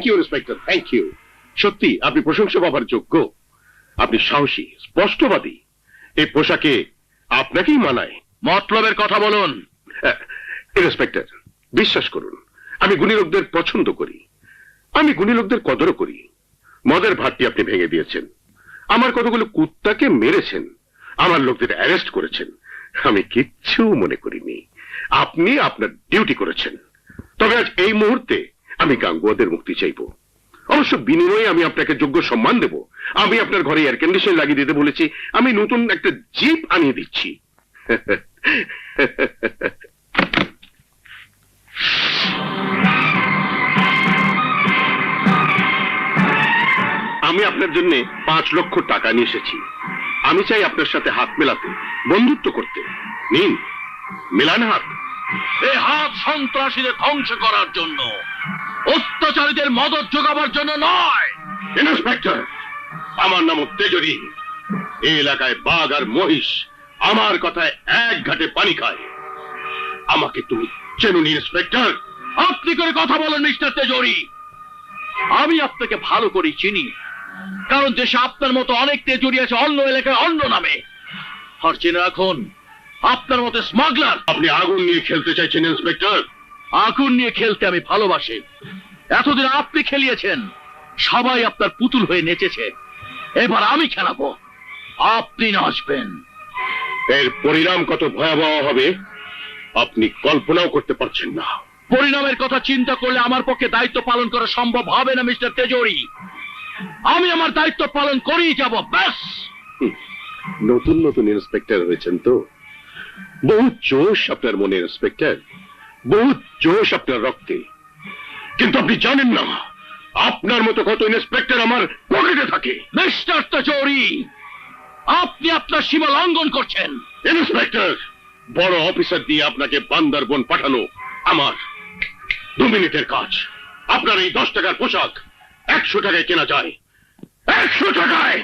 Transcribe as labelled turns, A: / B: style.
A: You inspector, thank you. সত্যি আপনি প্রশংসা পাবার যোগ্য। আপনি সাহসী, স্পষ্টবাদী। এই পোশাকে আপনাকেই মানায়।
B: মতলবের কথা বলুন।
A: ইন্সপেক্টর, বিশ্বাস করুন, আমি গুণী লোকদের পছন্দ করি, আমি গুণী লোকদের কদরও করি। মদের ভাতটি আপনি ভেঙে দিয়েছেন, আমার কতগুলো কুত্তাকে মেরেছেন, আমার লোকদের অ্যারেস্ট করেছেন, আমি কিচ্ছু মনে করিনি। আপনি আপনার ডিউটি করেছেন। তবে আজ এই মুহূর্তে আমি গাঙ্গুয়াদের মুক্তি চাইব। অবশ্য বিনিময়ে আমি আপনাকে যোগ্য সম্মান দেব। আমি আপনার ঘরে এয়ার কন্ডিশন লাগিয়ে দিতে বলেছি, আমি নতুন একটা জিপ আনিয়ে দিচ্ছি। আমি আপনার জন্য 5 লক্ষ টাকা নিয়ে এসেছি। আমি চাই আপনার সাথে হাত মেলাতে, বন্ধুত্ব করতে। নিন, মেলান হাত।
B: এই হাত সন্ত্রাসীদের ধ্বংস করার জন্য, অত্যাচারীদের মদত যোগাবার জন্য নয়।
A: ইন্সপেক্টর, আমার নাম তেজরি। এই এলাকায় বাঘ আর মহিষ আমার কথায় এক ঘাটে পানি খায়। আমাকে তুমি চেনুনি ইন্সপেক্টর?
B: আপনি করে কথা বলেন মিস্টার তেজরি। আমি আপনাকে ভালো করে চিনি, কারণ দেশে আপনার মতো অনেক তেজরি আছে অন্য এলাকায় অন্য নামে। আর চিনে রাখুন, আপনার মতো স্মাগলার।
A: আপনি আগুন নিয়ে খেলতে চাইছেন ইন্সপেক্টর?
B: আগুন নিয়ে খেলতে আমি ভালোবাসি। এতদিন আপনি খেলিয়েছেন, সবাই আপনার পুতুল হয়ে নেচেছে। এবার আমি খেলাবো, আপনি নাচবেন।
A: এর পরিণাম কত ভয়াবহ হবে আপনি কল্পনাও করতে পারছেন না।
B: পরিণামের কথা চিন্তা করলে আমার পক্ষে দায়িত্ব পালন করা সম্ভব হবে না মিস্টার তেজরি। আমি আমার দায়িত্ব পালন করেই যাব, ব্যাস।
A: নতুন নতুন ইন্সপেক্টর হয়েছেন তো, বহুত জোশ আপনার মনে ইন্সপেক্টর, বহুত জোশ আপনার রক্তে। কিন্তু আপনি জানেন না, আপনার মতো কত ইন্সপেক্টর আমার পকেটে থাকে।
B: মিস্টার তেজরি, আপনি আপনার সীমা লঙ্ঘন করছেন।
A: ইন্সপেক্টর, বড় অফিসার দিয়ে আপনাকে বান্দরবন পাঠানো আমার 2 মিনিটের কাজ। আপনার এই 10 টাকার পোশাক 100 টাকায় কেনা যায়। 100 টাকায়।